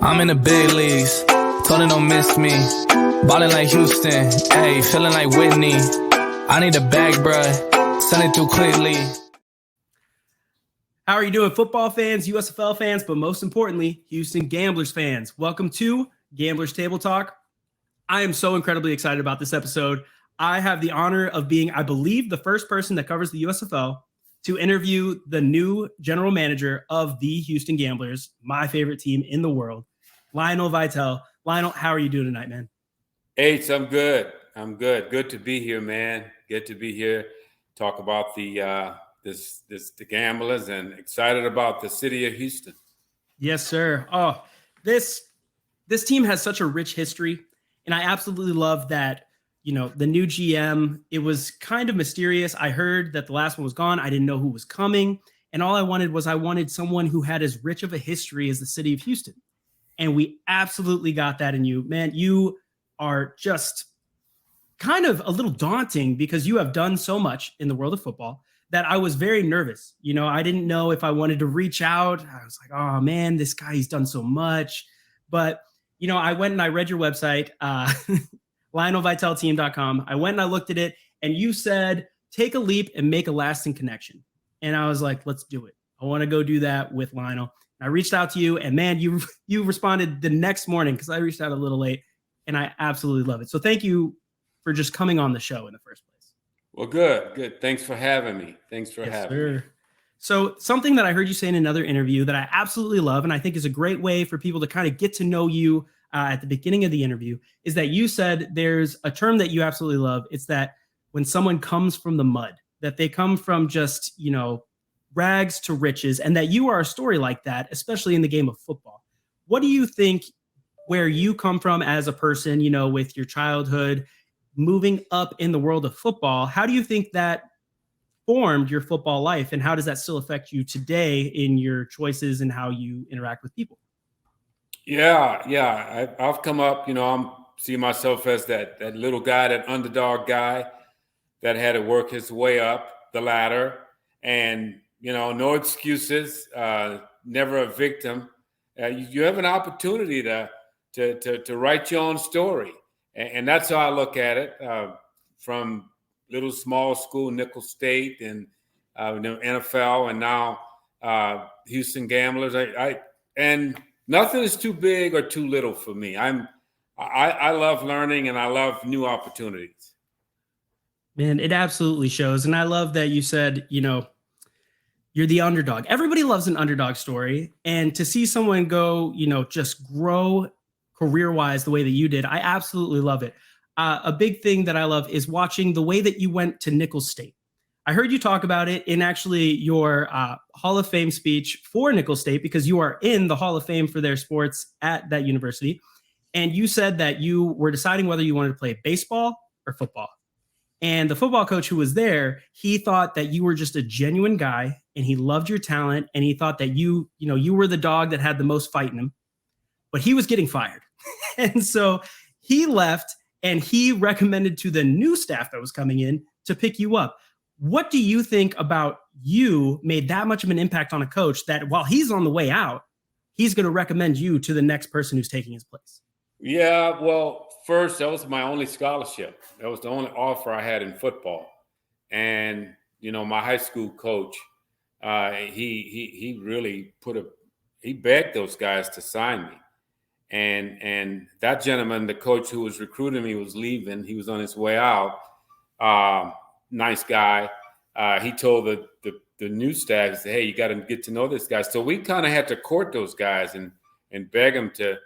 I'm in the big leagues, told her don't miss me. Ballin' like Houston, ayy, feeling like Whitney. I need a bag, bruh, send it through quickly. How are you doing, football fans, USFL fans, but most importantly, Houston Gamblers fans? Welcome to Gamblers Table Talk. I am so incredibly excited about this episode. I have the honor of being, I believe, the first person that covers the USFL to interview the new general manager of the Houston Gamblers, my favorite team in the world, Lionel Vital. Lionel, how are you doing tonight, man? H, I'm good. Good to be here, man. Good to be here. Talk about the the Gamblers, and excited about the city of Houston. Yes, sir. Oh, this team has such a rich history, and I absolutely love that. You know, the new GM, it was kind of mysterious. I heard that the last one was gone. I didn't know who was coming. And all I wanted someone who had as rich of a history as the city of Houston. And we absolutely got that in you. Man, you are just kind of a little daunting because you have done so much in the world of football that I was very nervous. You know, I didn't know if I wanted to reach out. I was like, oh man, this guy, he's done so much. But, you know, I went and I read your website, LionelVitalTeam.com. I went and I looked at it, and you said, take a leap and make a lasting connection. And I was like, let's do it. I want to go do that with Lionel. And I reached out to you, and man, you responded the next morning because I reached out a little late, and I absolutely love it. So thank you for just coming on the show in the first place. Well, good. Thanks for having me. Me. So something that I heard you say in another interview that I absolutely love, and I think is a great way for people to kind of get to know you at the beginning of the interview, is that you said there's a term that you absolutely love. It's that when someone comes from the mud, that they come from just, you know, rags to riches, and that you are a story like that, especially in the game of football. What do you think where you come from as a person, you know, with your childhood, moving up in the world of football, how do you think that formed your football life, and how does that still affect you today in your choices and how you interact with people? Yeah. I've come up, you know, I'm see myself as that little guy, that underdog guy that had to work his way up the ladder, and, you know, no excuses, never a victim. You have an opportunity to write your own story. And that's how I look at it, from little small school, Nicholls State, and NFL, and now Houston Gamblers. And nothing is too big or too little for me. I love learning, and I love new opportunities. Man, it absolutely shows. And I love that you said, you know, you're the underdog. Everybody loves an underdog story. And to see someone go, you know, just grow career-wise the way that you did, I absolutely love it. A big thing that I love is watching the way that you went to Nicholls State. I heard you talk about it in actually your Hall of Fame speech for Nicholls State, because you are in the Hall of Fame for their sports at that university. And you said that you were deciding whether you wanted to play baseball or football. And the football coach who was there, he thought that you were just a genuine guy, and he loved your talent, and he thought that you were the dog that had the most fight in him. But he was getting fired. And so he left, and he recommended to the new staff that was coming in to pick you up. What do you think about you made that much of an impact on a coach that while he's on the way out, he's going to recommend you to the next person who's taking his place? Yeah, well, first, that was my only scholarship. That was the only offer I had in football. And, you know, my high school coach, he really he begged those guys to sign me. And that gentleman, the coach who was recruiting me, was leaving. He was on his way out. Nice guy. He told the new staff, he said, hey, you got to get to know this guy. So we kind of had to court those guys and beg them to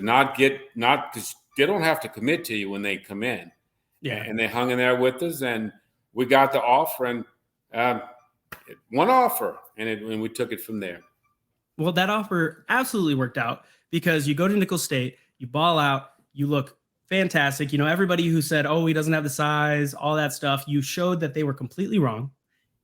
not because they don't have to commit to you when they come in. Yeah. And they hung in there with us, and we got the offer, and one offer, and we took it from there. Well, that offer absolutely worked out, because you go to Nicholls State, you ball out, you look fantastic. You know, everybody who said, oh, he doesn't have the size, all that stuff, you showed that they were completely wrong.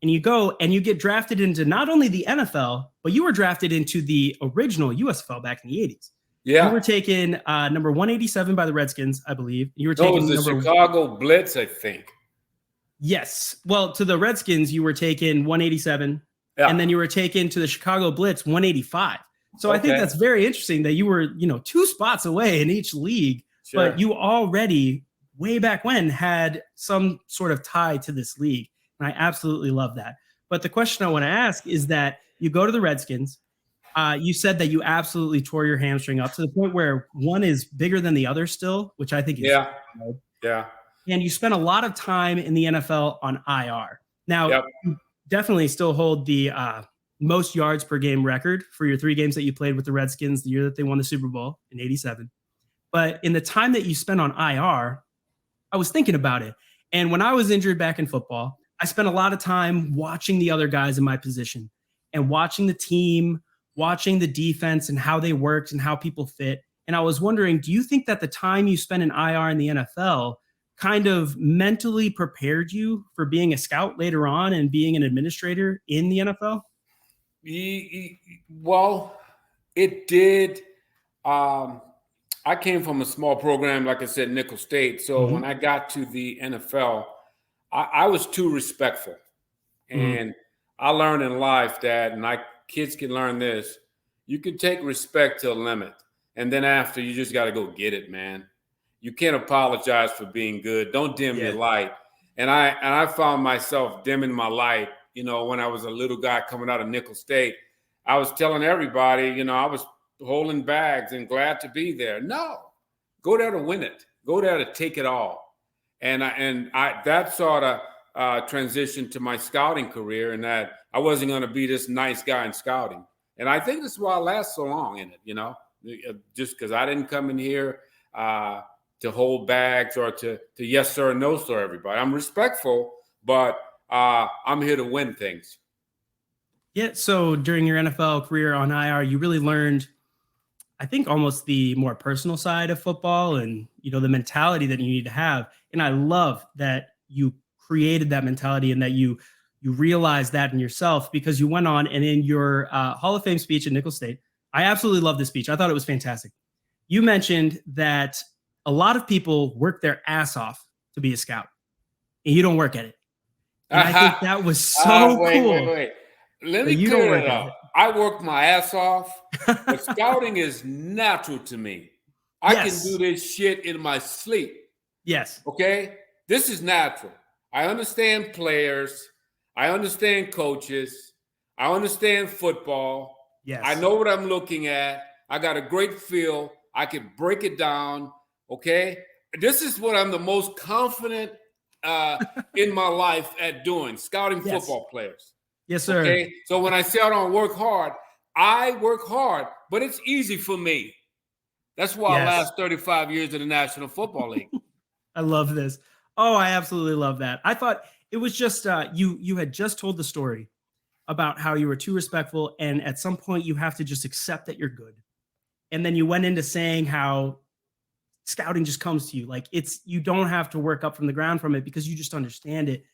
And you go and you get drafted into not only the NFL, but you were drafted into the original USFL back in the 80s. Yeah. You were taken number 187 by the Redskins, I believe. You were taken the Chicago Blitz, I think. Yes. Well, to the Redskins, you were taken 187. Yeah. And then you were taken to the Chicago Blitz 185. So I think that's very interesting that you were, 2 spots away in each league, but you already way back when had some sort of tie to this league. And I absolutely love that. But the question I want to ask is that you go to the Redskins. You said that you absolutely tore your hamstring up to the point where one is bigger than the other still, which I think is hard. Yeah. And you spent a lot of time in the NFL on IR. Now, you definitely still hold the most yards per game record for your 3 games that you played with the Redskins the year that they won the Super Bowl in '87. But in the time that you spent on IR, I was thinking about it. And when I was injured back in football, I spent a lot of time watching the other guys in my position and watching the team, watching the defense and how they worked and how people fit. And I was wondering, do you think that the time you spent in IR in the NFL kind of mentally prepared you for being a scout later on and being an administrator in the NFL? Well, it did. I came from a small program, like I said, Nickel State. So when I got to the NFL, I was too respectful. And I learned in life that, and kids can learn this, you can take respect to a limit. And then after, you just got to go get it, man. You can't apologize for being good. Don't dim your light. And I found myself dimming my light, when I was a little guy coming out of Nickel State. I was telling everybody, I was holding bags and glad to be there. No, go there to win it. Go there to take it all. And that sort of transitioned to my scouting career, and that I wasn't going to be this nice guy in scouting. And I think that's why I last so long in it, just because I didn't come in here to hold bags or to yes sir, no sir, everybody. I'm respectful, but I'm here to win things. Yeah. So during your NFL career on IR, you really learned, I think, almost the more personal side of football and, the mentality that you need to have. And I love that you created that mentality and that you realized that in yourself, because you went on and in your Hall of Fame speech at Nickel State, I absolutely love this speech. I thought it was fantastic. You mentioned that a lot of people work their ass off to be a scout, and you don't work at it. And I think that was so cool. Wait. Let me clear it up. I work my ass off, but scouting is natural to me. I can do this shit in my sleep. Yes. Okay? This is natural. I understand players. I understand coaches. I understand football. Yes. I know what I'm looking at. I got a great feel. I can break it down. Okay? This is what I'm the most confident in my life at doing, scouting football players. Yes, sir. Okay? So when I say I don't work hard, I work hard, but it's easy for me. That's why I last 35 years in the National Football League. I love this. Oh, I absolutely love that. I thought it was just you had just told the story about how you were too respectful, and at some point you have to just accept that you're good. And then you went into saying how scouting just comes to you. Like, you don't have to work up from the ground from it because you just understand it.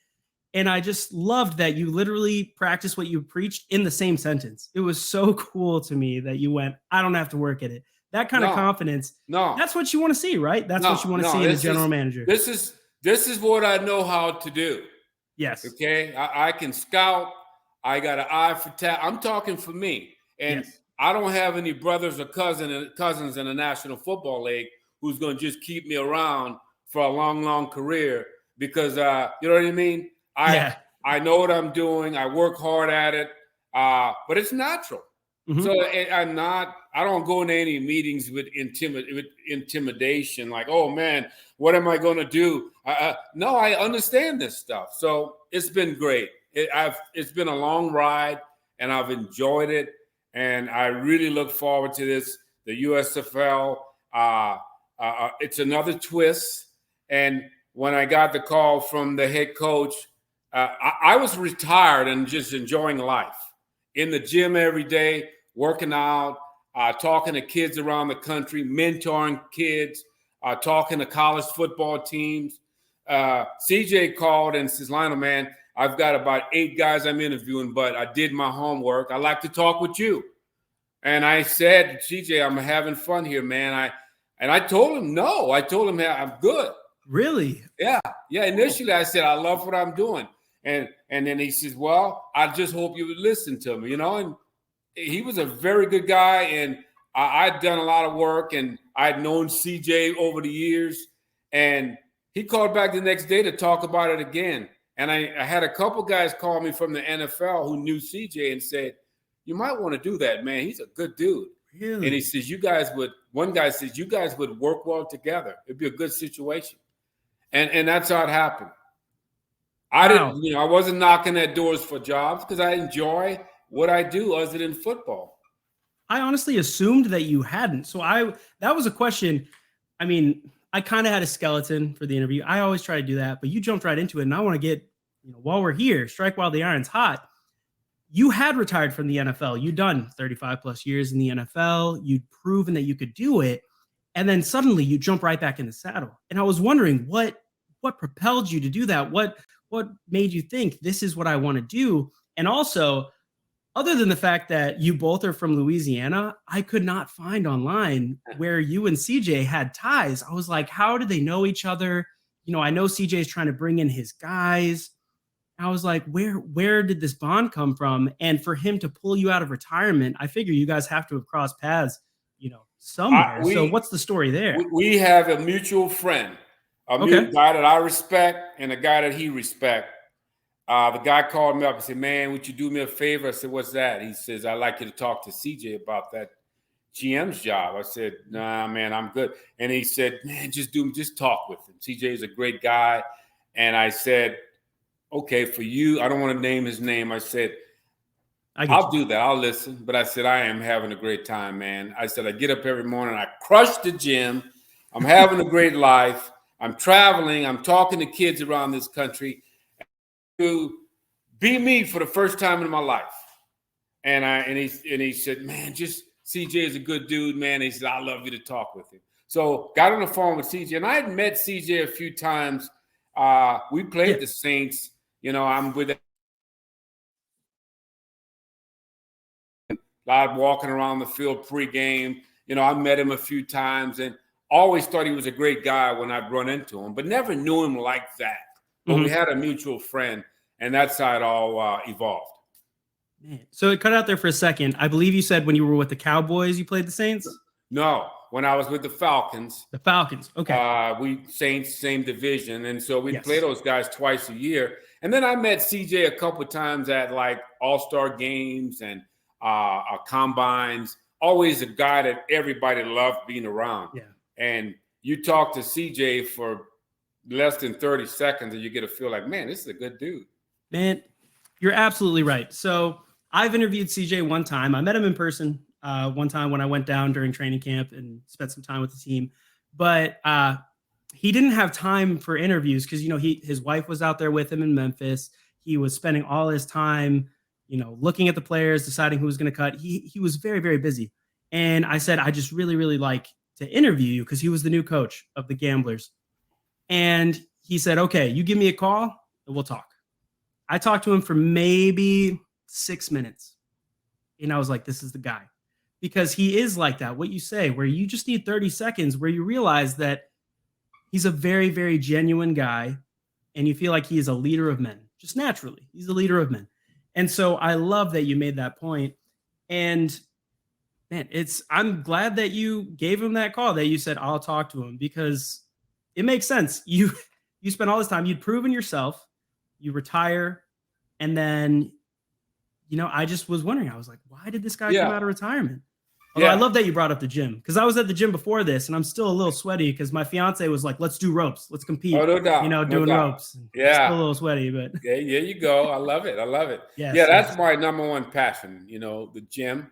And I just loved that you literally practiced what you preached in the same sentence. It was so cool to me that you went, I don't have to work at it. That kind of confidence. No, that's what you want to see, right? That's what you want to see in a general manager. This is what I know how to do. Yes. Okay. I can scout. I got an eye for talent. I'm talking for me. And I don't have any brothers or cousins in the National Football League who's going to just keep me around for a long, long career because, you know what I mean? I know what I'm doing. I work hard at it, but it's natural. Mm-hmm. So I don't go into any meetings with intimidation, like, oh man, what am I going to do? No, I understand this stuff. So it's been great. It's been a long ride and I've enjoyed it. And I really look forward to this, the USFL. It's another twist. And when I got the call from the head coach, I was retired and just enjoying life in the gym every day, working out, talking to kids around the country, mentoring kids, talking to college football teams. CJ called and says, Lionel, man, I've got about 8 guys I'm interviewing, but I did my homework. I'd like to talk with you. And I said, CJ, I'm having fun here, man. I told him no. I told him I'm good. Really? Yeah. Initially, I said, I love what I'm doing. And then he says, well, I just hope you would listen to me, And he was a very good guy, and I'd done a lot of work, and I'd known CJ over the years, and he called back the next day to talk about it again. And I had a couple guys call me from the NFL who knew CJ and said, you might want to do that, man. He's a good dude. Really? And he says, one guy says, you guys would work well together. It'd be a good situation. And that's how it happened. I didn't, I wasn't knocking at doors for jobs because I enjoy what I do other than football. I honestly assumed that you hadn't. So that was a question. I mean, I kind of had a skeleton for the interview. I always try to do that, but you jumped right into it. And I want to get, while we're here, strike while the iron's hot. You had retired from the NFL. You'd done 35 plus years in the NFL. You'd proven that you could do it. And then suddenly you jump right back in the saddle. And I was wondering what propelled you to do that? What made you think this is what I want to do? And also, other than the fact that you both are from Louisiana, I could not find online where you and CJ had ties. I was like, how do they know each other? I know CJ is trying to bring in his guys. I was like, where did this bond come from? And for him to pull you out of retirement, I figure you guys have to have crossed paths, somewhere. So what's the story there? We have a mutual friend, a guy that I respect and a guy that he respects. The guy called me up and said, man, would you do me a favor? I said, what's that? He says, I'd like you to talk to CJ about that GM's job. I said, nah, man, I'm good. And he said, man, just talk with him. CJ is a great guy. And I said, okay, for you, I don't want to name his name. I said, I'll do that. I'll listen. But I said, I am having a great time, man. I said, I get up every morning. I crush the gym. I'm having a great life. I'm traveling. I'm talking to kids around this country. To be me for the first time in my life. And he said, man, just CJ is a good dude, man. He said, I'd love you to talk with him. So got on the phone with CJ, and I had met CJ a few times. We played the Saints. I'm with a lot walking around the field pregame. I met him a few times and always thought he was a great guy when I'd run into him, but never knew him like that. But we had a mutual friend, and that's how it all evolved. Man. So it cut out there for a second. I believe you said when you were with the Cowboys, you played the Saints? No, when I was with the Falcons. The Falcons, okay. We Saints, same division, and so we'd play those guys twice a year. And then I met CJ a couple of times at like all-star games and combines. Always a guy that everybody loved being around. Yeah. And you talk to CJ for less than 30 seconds and you get a feel like, man, this is a good dude. Man, you're absolutely right. So I've interviewed CJ one time. I met him in person one time when I went down during training camp and spent some time with the team. But he didn't have time for interviews because, his wife was out there with him in Memphis. He was spending all his time, looking at the players, deciding who was going to cut. He was very, very busy. And I said, I just really, really like to interview you because he was the new coach of the Gamblers. And he said, okay, you give me a call and we'll talk. I talked to him for maybe 6 minutes. And I was like, this is the guy. Because he is like that, what you say, where you just need 30 seconds where you realize that he's a very, very genuine guy. And you feel like he is a leader of men, just naturally. He's a leader of men. And so I love that you made that point. And man, I'm glad that you gave him that call, that you said, I'll talk to him, because it makes sense. You spent all this time, you'd proven yourself, you retire, and then, I just was wondering, I was like, why did this guy come out of retirement? Although I love that you brought up the gym, because I was at the gym before this, and I'm still a little sweaty because my fiance was like, let's do ropes, let's compete. Oh, no doubt. Doing ropes. Yeah. Still a little sweaty, but. Yeah, you go. I love it. Yes, that's my number one passion, the gym,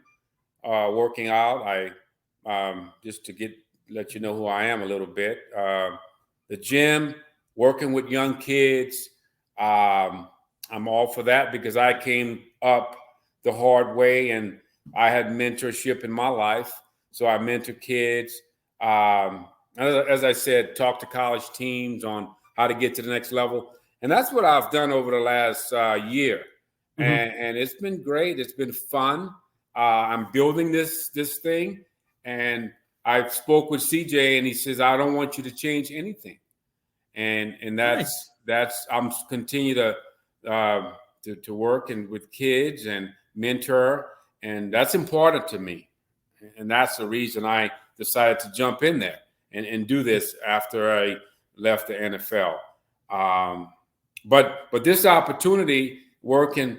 working out. I just to let you know who I am a little bit. The gym, working with young kids. I'm all for that because I came up the hard way and I had mentorship in my life. So I mentor kids. As I said, talk to college teams on how to get to the next level. And that's what I've done over the last year. Mm-hmm. And it's been great. It's been fun. I'm building this thing. And I spoke with CJ and he says, I don't want you to change anything. And that's I'm continue to work and with kids and mentor And that's important to me. And that's the reason I decided to jump in there and do this after I left the NFL. But this opportunity working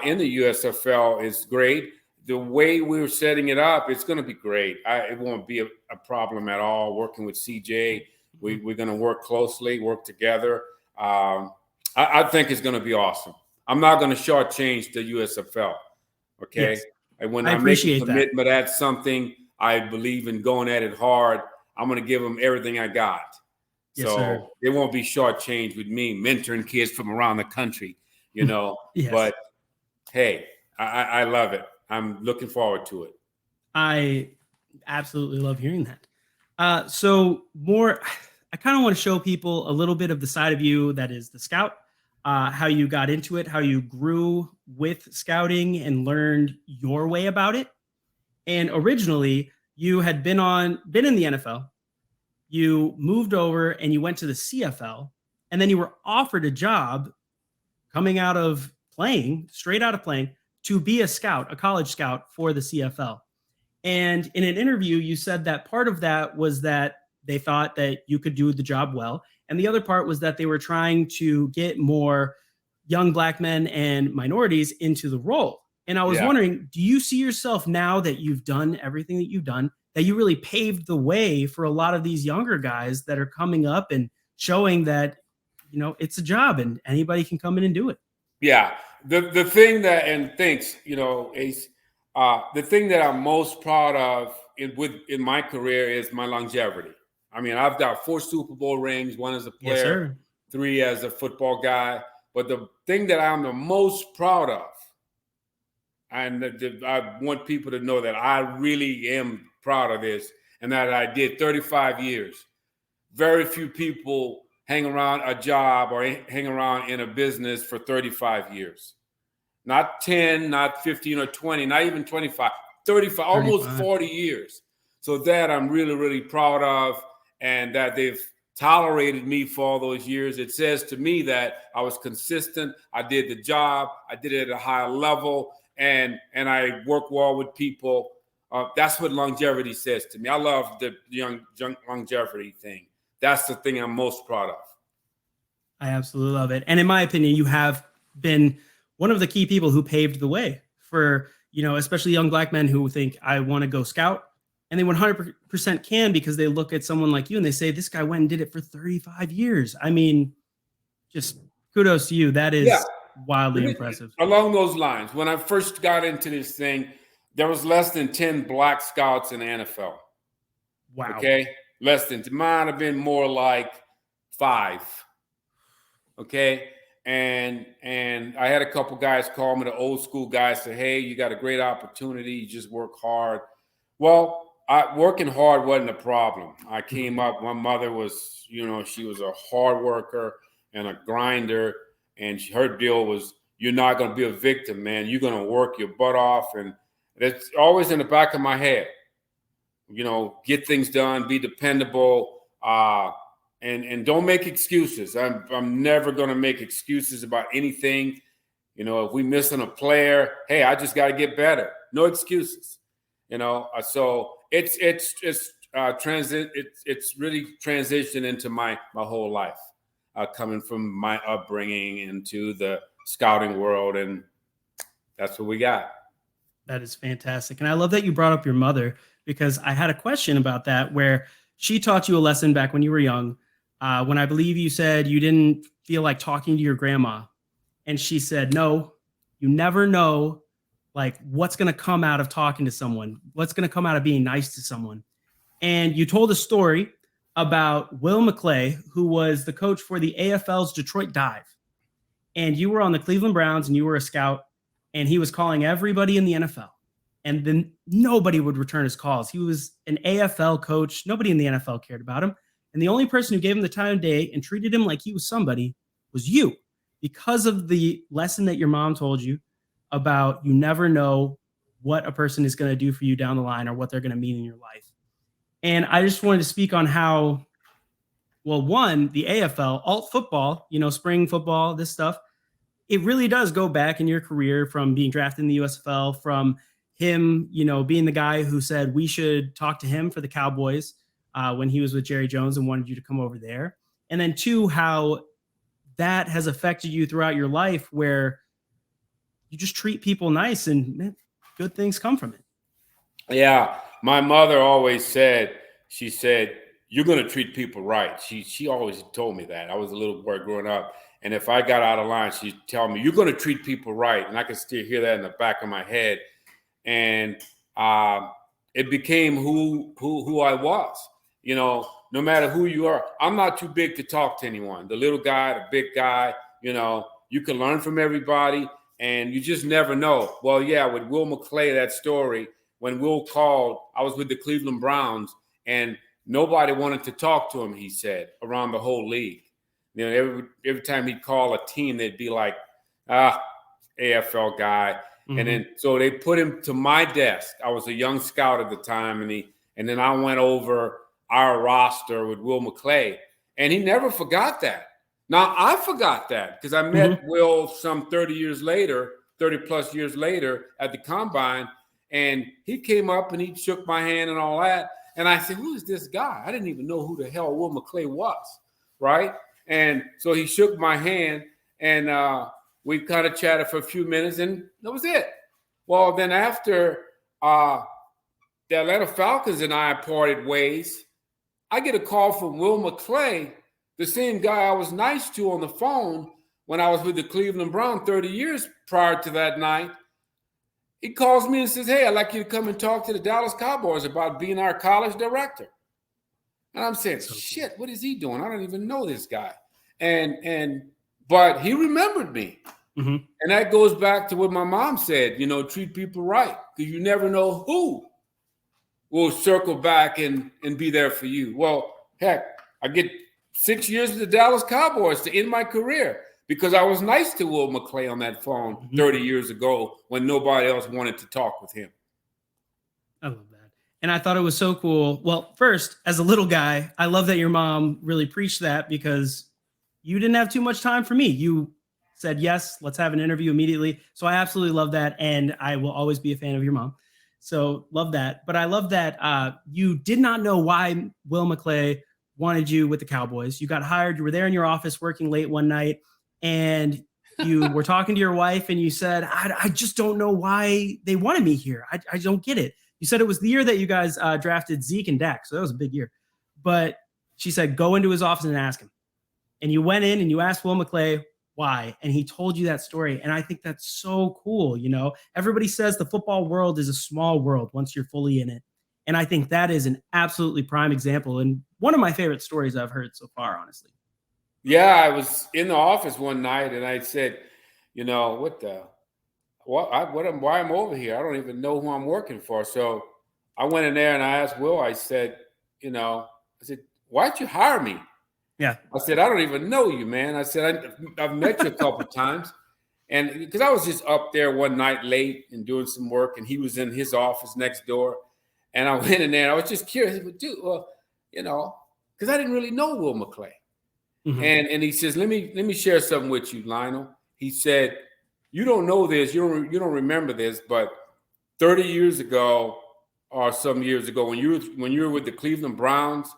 in the USFL is great. The way we're setting it up, it's going to be great. It won't be a problem at all working with CJ. We're going to work closely, work together. I think it's going to be awesome. I'm not going to shortchange the USFL. Okay. Yes. And when I I make a appreciate that. commitment at something, I believe in going at it hard. I'm going to give them everything I got. Yes, So sir. it won't be shortchanged with me mentoring kids from around the country, you know. Yes. But hey, I love it. I'm looking forward to it. I absolutely love hearing that. So I kind of want to show people a little bit of the side of you that is the scout, how you got into it, how you grew with scouting and learned your way about it. And originally you had been in the NFL, you moved over and you went to the CFL, and then you were offered a job coming straight out of playing, to be a scout, a college scout for the CFL. And in an interview, you said that part of that was that they thought that you could do the job well. And the other part was that they were trying to get more young Black men and minorities into the role. And I was wondering, do you see yourself now that you've done everything that you've done, that you really paved the way for a lot of these younger guys that are coming up and showing that, it's a job and anybody can come in and do it? Yeah. The thing that, and thanks, Ace, the thing that I'm most proud of in my career is my longevity. I mean, I've got 4 Super Bowl rings, 1 as a player, 3 as a football guy. But the thing that I'm the most proud of, and I want people to know that I really am proud of this, and that I did 35 years. Very few people hang around a job or hang around in a business for 35 years. Not 10, not 15 or 20, not even 25, 35, almost 40 years. So that I'm really, really proud of, and that they've tolerated me for all those years. It says to me that I was consistent. I did the job. I did it at a high level, and I work well with people. That's what longevity says to me. I love the young longevity thing. That's the thing I'm most proud of. I absolutely love it. And in my opinion, you have been one of the key people who paved the way for, especially young Black men who think, I want to go scout. And they 100% can, because they look at someone like you and they say, this guy went and did it for 35 years. I mean, just kudos to you. That is wildly impressive. Along those lines, when I first got into this thing, there was less than 10 Black scouts in the NFL. Wow. Okay. Less than. It might have been more like 5. Okay. And I had a couple guys call me, the old school guys, say, hey, you got a great opportunity. You just work hard. Well, working hard wasn't a problem. I came up, my mother was, she was a hard worker and a grinder. And her deal was, you're not going to be a victim, man. You're going to work your butt off. And it's always in the back of my head. Get things done, be dependable, and don't make excuses. I'm never going to make excuses about anything. If we missing a player, hey, I just got to get better. No excuses. So it's really transitioned into my whole life, coming from my upbringing into the scouting world, and that's what we got. That is fantastic. And I love that you brought up your mother, because I had a question about that, where she taught you a lesson back when you were young, when I believe you said you didn't feel like talking to your grandma. And she said, no, you never know what's going to come out of talking to someone, what's going to come out of being nice to someone. And you told a story about Will McClay, who was the coach for the AFL's Detroit Dive. And you were on the Cleveland Browns and you were a scout, and he was calling everybody in the NFL. And then nobody would return his calls. He was an AFL coach. Nobody in the NFL cared about him. And the only person who gave him the time of day and treated him like he was somebody was you, because of the lesson that your mom told you about you never know what a person is going to do for you down the line or what they're going to mean in your life. And I just wanted to speak on how, well, one, the AFL, alt football, spring football, this stuff, it really does go back in your career from being drafted in the USFL, from him, being the guy who said we should talk to him for the Cowboys when he was with Jerry Jones and wanted you to come over there. And then 2, how that has affected you throughout your life where you just treat people nice and man, good things come from it. Yeah. My mother always said, she said, you're going to treat people right. She always told me that. I was a little boy growing up. And if I got out of line, she'd tell me, you're going to treat people right. And I could still hear that in the back of my head. And it became who I was. No matter who you are, I'm not too big to talk to anyone. The little guy, the big guy, you can learn from everybody and you just never know. Well, yeah, with Will McClay, that story, when Will called, I was with the Cleveland Browns and nobody wanted to talk to him, he said, around the whole league. Every time he'd call a team, they'd be like, AFL guy. Mm-hmm. And then so they put him to my desk. I was a young scout at the time, and then I went over our roster with Will McClay, and he never forgot that. Now I forgot that because I met Will some 30 plus years later at the combine, and he came up and he shook my hand and all that. And I said, who is this guy? I didn't even know who the hell Will McClay was, right? And so he shook my hand, and we kind of chatted for a few minutes, and that was it. Well, then after the Atlanta Falcons and I parted ways, I get a call from Will McClay, the same guy I was nice to on the phone when I was with the Cleveland Browns 30 years prior to that night. He calls me and says, hey, I'd like you to come and talk to the Dallas Cowboys about being our college director. And I'm saying, shit, what is he doing? I don't even know this guy. But he remembered me. Mm-hmm. And that goes back to what my mom said, treat people right, because you never know who will circle back and be there for you. Well, heck, I get 6 years with the Dallas Cowboys to end my career because I was nice to Will McClay on that phone 30 years ago when nobody else wanted to talk with him. I love that. And I thought it was so cool. Well, first, as a little guy, I love that your mom really preached that because you didn't have too much time for me. You said, yes, let's have an interview immediately. So I absolutely love that. And I will always be a fan of your mom. So love that. But I love that you did not know why Will McClay wanted you with the Cowboys. You got hired. You were there in your office working late one night. And you were talking to your wife and you said, I just don't know why they wanted me here. I don't get it. You said it was the year that you guys drafted Zeke and Dak. So that was a big year. But she said, go into his office and ask him. And you went in and you asked Will McClay why. And he told you that story. And I think that's so cool. Everybody says the football world is a small world once you're fully in it. And I think that is an absolutely prime example. And one of my favorite stories I've heard so far, honestly. Yeah, I was in the office one night and I said, why I'm over here? I don't even know who I'm working for. So I went in there and I asked Will, I said, why'd you hire me? Yeah. I said, I don't even know you, man. I said, I've met you a couple of times. And because I was just up there one night late and doing some work and he was in his office next door. And I went in there and I was just curious. I said, dude, because I didn't really know Will McClay. Mm-hmm. And he says, let me share something with you, Lionel. He said, you don't know this, you don't remember this, but 30 years ago or some years ago, when you were with the Cleveland Browns,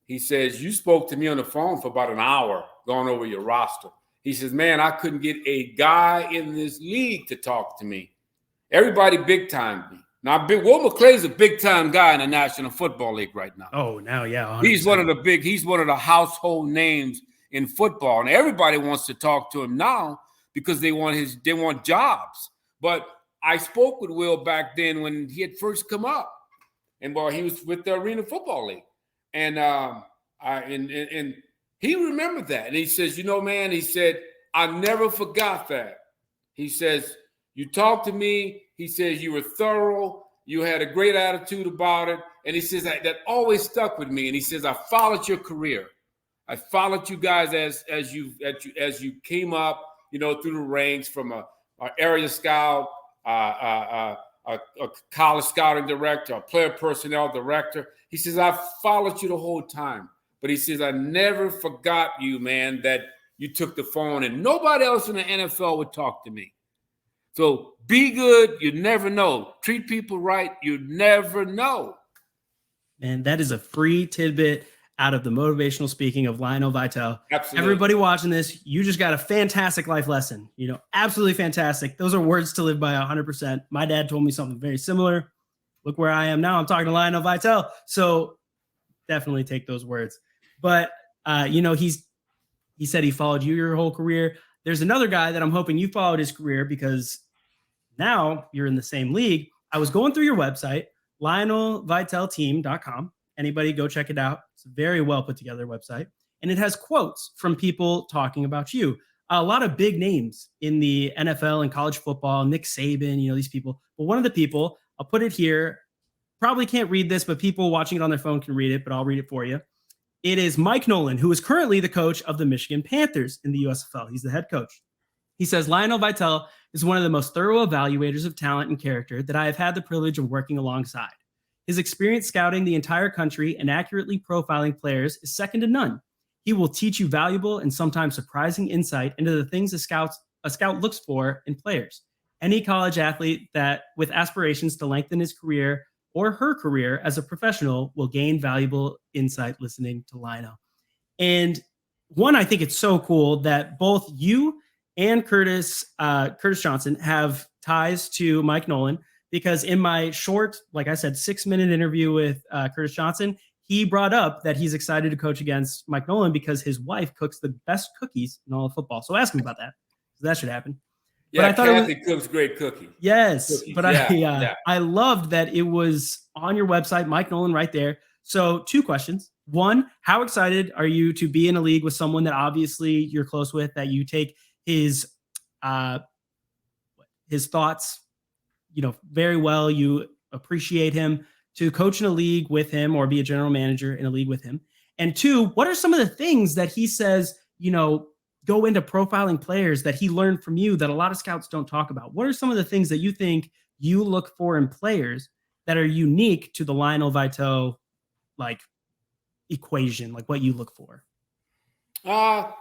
he says, you spoke to me on the phone for about an hour going over your roster. He says, man, I couldn't get a guy in this league to talk to me. Everybody big time me. Now, Will McClay's a big time guy in the National Football League right now. Oh, now, yeah. 100%. He's one of the household names in football. And everybody wants to talk to him now because they want jobs. But I spoke with Will back then when he had first come up. And he was with the Arena Football League. And and he remembered that. And he says, man, he said, I never forgot that. He says, you talked to me. He says, you were thorough. You had a great attitude about it. And he says, that always stuck with me. And he says, I followed your career. I followed you guys as you came up, through the ranks from a area scout, a college scouting director, a player personnel director. He says, I followed you the whole time. But he says, I never forgot you, man, that you took the phone and nobody else in the NFL would talk to me. So be good. You never know. Treat people right. You never know. And that is a free tidbit out of the motivational speaking of Lionel Vital. Absolutely. Everybody watching this, you just got a fantastic life lesson. Absolutely fantastic. Those are words to live by 100%. My dad told me something very similar. Look where I am now. I'm talking to Lionel Vital. So definitely take those words. But, he said he followed you your whole career. There's another guy that I'm hoping you followed his career because now you're in the same league. I was going through your website, LionelVitalTeam.com. Anybody go check it out. It's a very well put together website. And it has quotes from people talking about you. A lot of big names in the NFL and college football, Nick Saban, these people. But one of the people, I'll put it here, probably can't read this, but people watching it on their phone can read it, but I'll read it for you. It is Mike Nolan, who is currently the coach of the Michigan Panthers in the USFL. He's the head coach. He says, Lionel Vital is one of the most thorough evaluators of talent and character that I have had the privilege of working alongside. His experience scouting the entire country and accurately profiling players is second to none. He will teach you valuable and sometimes surprising insight into the things a scout looks for in players. Any college athlete that with aspirations to lengthen his career or her career as a professional will gain valuable insight listening to Lionel. And one, I think it's so cool that both you and Curtis Johnson have ties to Mike Nolan, because in my short, like I said, 6-minute interview with Curtis Johnson, he brought up that he's excited to coach against Mike Nolan because his wife cooks the best cookies in all of football. So ask him about that. That should happen. Yeah, but Kathy cooks great cookies. Yes, cookies. But I loved that it was on your website, Mike Nolan right there. So 2 questions. One, how excited are you to be in a league with someone that obviously you're close with, that you take his thoughts, very well, you appreciate him, to coach in a league with him or be a general manager in a league with him? And 2, what are some of the things that he says, go into profiling players that he learned from you that a lot of scouts don't talk about? What are some of the things that you think you look for in players that are unique to the Lionel Vital equation, like what you look for? I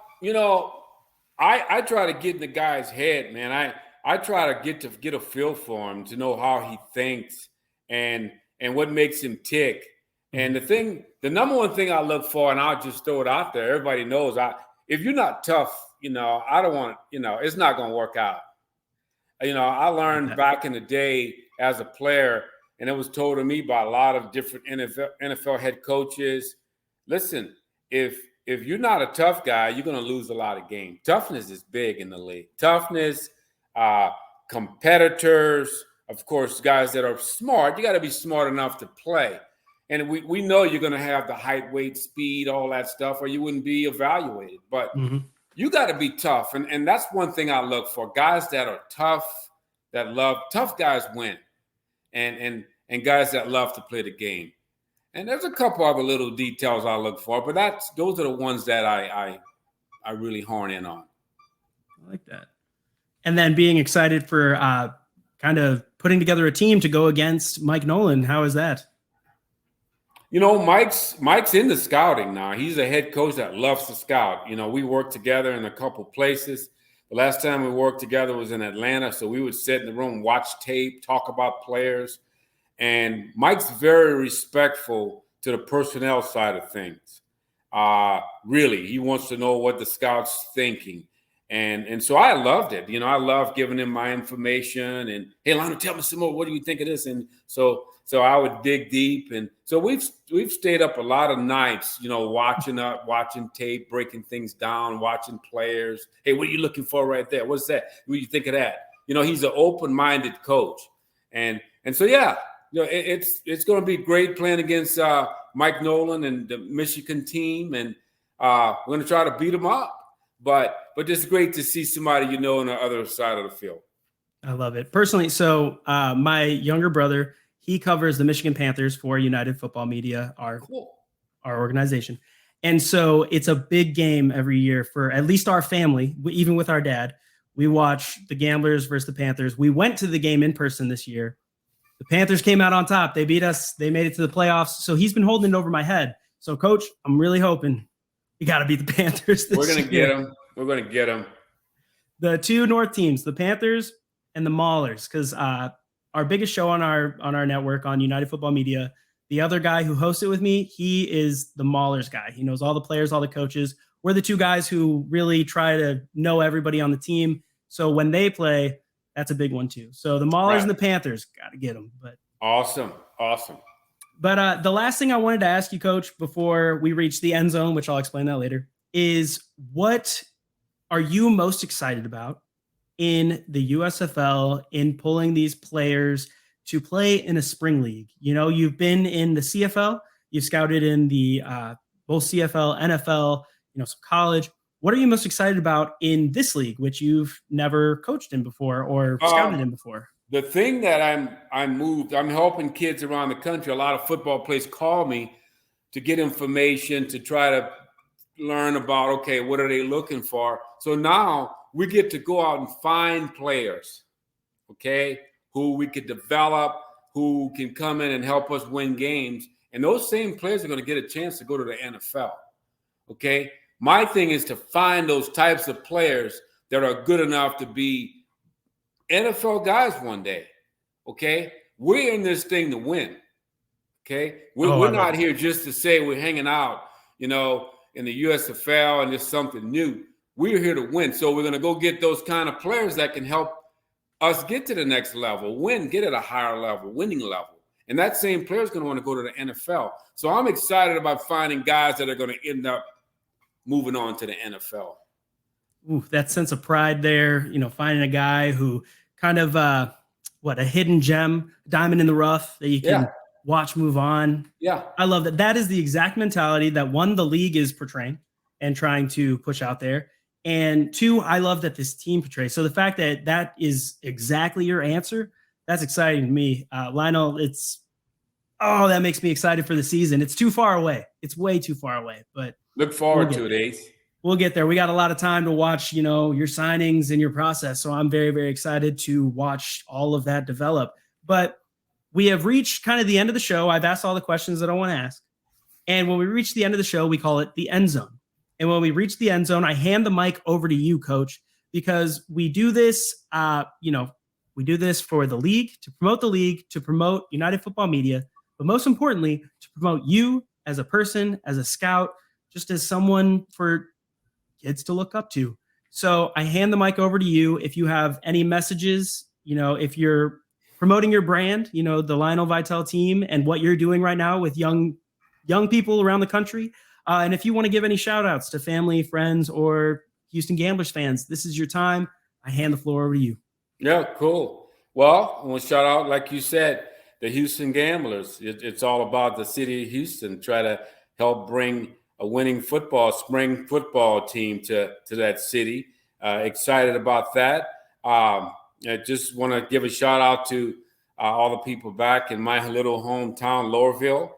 try to get in the guy's head, man. I try to get a feel for him, to know how he thinks and what makes him tick. And the number one thing I look for, and I'll just throw it out there, everybody knows, if you're not tough, I don't want, it's not going to work out. I learned back in the day as a player, and it was told to me by a lot of different NFL head coaches, listen, if you're not a tough guy, you're going to lose a lot of games. Toughness is big in the league. Toughness, competitors, of course, guys that are smart. You got to be smart enough to play. And we know you're going to have the height, weight, speed, all that stuff, or you wouldn't be evaluated. But you got to be tough. And that's one thing I look for. Guys that are tough, tough guys win. And guys that love to play the game. And there's a couple other little details I look for, but those are the ones that I really hone in on. I like that. And then being excited for kind of putting together a team to go against Mike Nolan. How is that? Mike's into scouting now. He's a head coach that loves to scout. We worked together in a couple places. The last time we worked together was in Atlanta, so we would sit in the room, watch tape, talk about players. And Mike's very respectful to the personnel side of things. Really, he wants to know what the scout's thinking. And so I loved it. I love giving him my information and, hey, Lionel, tell me some more. What do you think of this? And so I would dig deep. And so we've stayed up a lot of nights, watching tape, breaking things down, watching players. Hey, what are you looking for right there? What's that? What do you think of that? He's an open-minded coach. And so, yeah, it's going to be great playing against Mike Nolan and the Michigan team. And we're going to try to beat him up. But it's great to see somebody on the other side of the field. I love it. Personally, so my younger brother, he covers the Michigan Panthers for United Football Media, our organization. And so it's a big game every year for at least our family, even with our dad. We watch the Gamblers versus the Panthers. We went to the game in person this year. The Panthers came out on top. They beat us. They made it to the playoffs. So he's been holding it over my head. So, Coach, I'm really hoping you got to beat the Panthers this year. We're going to get them. We're going to get them. The 2 North teams, the Panthers and the Maulers, because our biggest show on our network on United Football Media, the other guy who hosts it with me, he is the Maulers guy. He knows all the players, all the coaches. We're the two guys who really try to know everybody on the team. So when they play, that's a big one too. So the Maulers and the Panthers, got to get them. But awesome. But the last thing I wanted to ask you, Coach, before we reach the end zone, which I'll explain that later, is what are you most excited about in the USFL in pulling these players to play in a spring league? You know, you've been in the CFL, you've scouted in the both CFL, NFL, you know, some college. What are you most excited about in this league, which you've never coached in before or scouted in before? The thing that I'm helping kids around the country. A lot of football players call me to get information, to try to learn about, okay, what are they looking for? So now we get to go out and find players, okay, who we could develop, who can come in and help us win games. And those same players are going to get a chance to go to the NFL, okay? My thing is to find those types of players that are good enough to be NFL guys one day, okay? We're in this thing to win, okay? We're not here just to say we're hanging out, you know, in the USFL and just something new. We're here to win. So we're going to go get those kind of players that can help us get to the next level, get at a higher level, winning level. And that same player is going to want to go to the NFL. So I'm excited about finding guys that are going to end up moving on to the NFL. Ooh, that sense of pride there, you know, finding a guy who kind of, a hidden gem, diamond in the rough that you can watch move on. Yeah. I love that. That is the exact mentality that, one, the league is portraying and trying to push out there. And two, I love that this team portrays. So the fact that that is exactly your answer, that's exciting to me. Lionel, that makes me excited for the season. It's too far away. It's way too far away, but look forward to it, Ace. We'll get there. We got a lot of time to watch, you know, your signings and your process. So I'm very, very excited to watch all of that develop. But we have reached kind of the end of the show. I've asked all the questions that I want to ask. And when we reach the end of the show, we call it the end zone. And when we reach the end zone, I hand the mic over to you, Coach, because we do this, we do this for the league, to promote United Football Media, but most importantly, to promote you as a person, as a scout, just as someone for kids to look up to. So I hand the mic over to you. If you have any messages, you know, if you're promoting your brand, you know, the Lionel Vital team and what you're doing right now with young people around the country. And if you want to give any shout outs to family, friends, or Houston Gamblers fans, this is your time. I hand the floor over to you. Yeah, cool. Well, I want to shout out, like you said, the Houston Gamblers. It's all about the city of Houston, try to help bring a winning spring football team to that city. Excited about that. I just want to give a shout out to all the people back in my little hometown, Lowerville.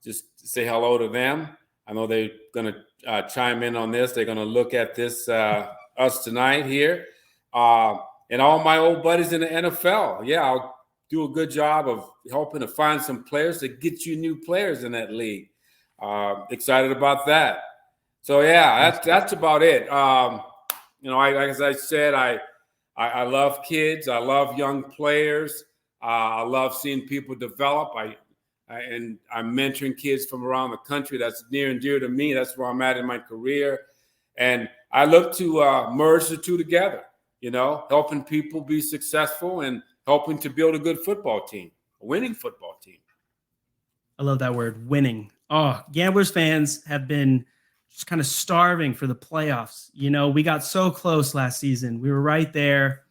Just say hello to them. I know they're going to chime in on this. They're going to look at this, us tonight here. And all my old buddies in the NFL. Yeah, I'll do a good job of helping to find some players to get you new players in that league. Excited about that. So yeah, that's about it. You know, as I said, I love kids. I love young players. I love seeing people develop. And I'm mentoring kids from around the country. That's near and dear to me. That's where I'm at in my career. And I look to merge the two together, you know, helping people be successful and helping to build a good football team, a winning football team. I love that word, winning. Oh, Gamblers fans have been just kind of starving for the playoffs. You know, we got so close last season. We were right there.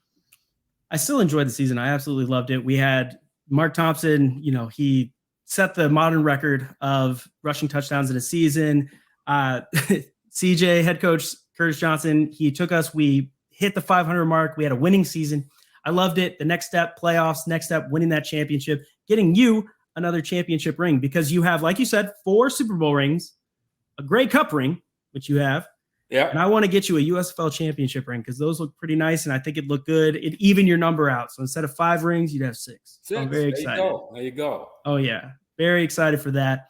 I still enjoyed the season. I absolutely loved it. We had Mark Thompson, you know, he set the modern record of rushing touchdowns in a season. CJ, head coach Curtis Johnson, he took us. We hit the 500 mark. We had a winning season. I loved it. The next step, playoffs. Next step, winning that championship, getting you another championship ring, because you have, like you said, 4 Super Bowl rings, a Grey Cup ring, which you have. Yeah. And I want to get you a USFL championship ring because those look pretty nice, and I think it'd look good. It'd even your number out. So instead of 5 rings, you'd have 6. So I'm very excited. There you go. Oh, yeah. Very excited for that.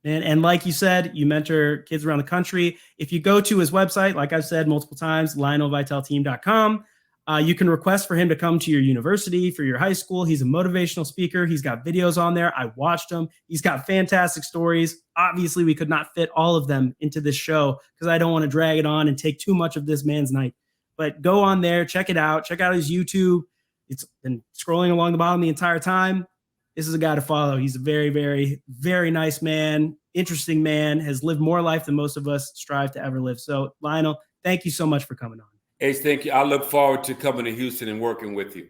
And like you said, you mentor kids around the country. If you go to his website, like I've said multiple times, lionelvitalteam.com, You can request for him to come to your university, for your high school. He's a motivational speaker. He's got videos on there. I watched him. He's got fantastic stories. Obviously, we could not fit all of them into this show because I don't want to drag it on and take too much of this man's night. But go on there, check it out. Check out his YouTube. It's been scrolling along the bottom the entire time. This is a guy to follow. He's a very, very, very nice man, interesting man, has lived more life than most of us strive to ever live. So, Lionel, thank you so much for coming on. Ace, thank you. I look forward to coming to Houston and working with you.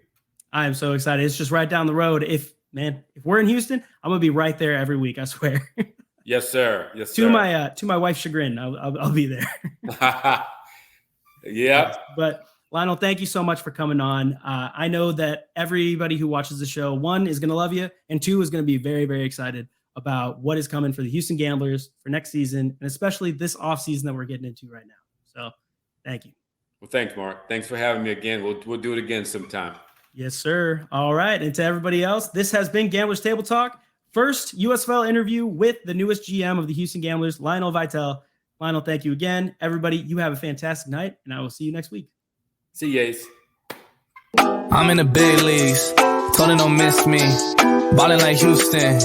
I am so excited. It's just right down the road. If we're in Houston, I'm gonna be right there every week. I swear. Yes, sir. Yes, sir. To my wife's chagrin, I'll be there. Yeah. But Lionel, thank you so much for coming on. I know that everybody who watches the show, 1, is going to love you, and 2, is going to be very, very excited about what is coming for the Houston Gamblers for next season, and especially this offseason that we're getting into right now. So thank you. Well, thanks, Mark. Thanks for having me again. We'll do it again sometime. Yes, sir. All right. And to everybody else, this has been Gamblers Table Talk. First USFL interview with the newest GM of the Houston Gamblers, Lionel Vital. Lionel, thank you again. Everybody, you have a fantastic night, and I will see you next week. See you, Ace. I'm in the big leagues. Told her don't miss me. Ballin' like Houston.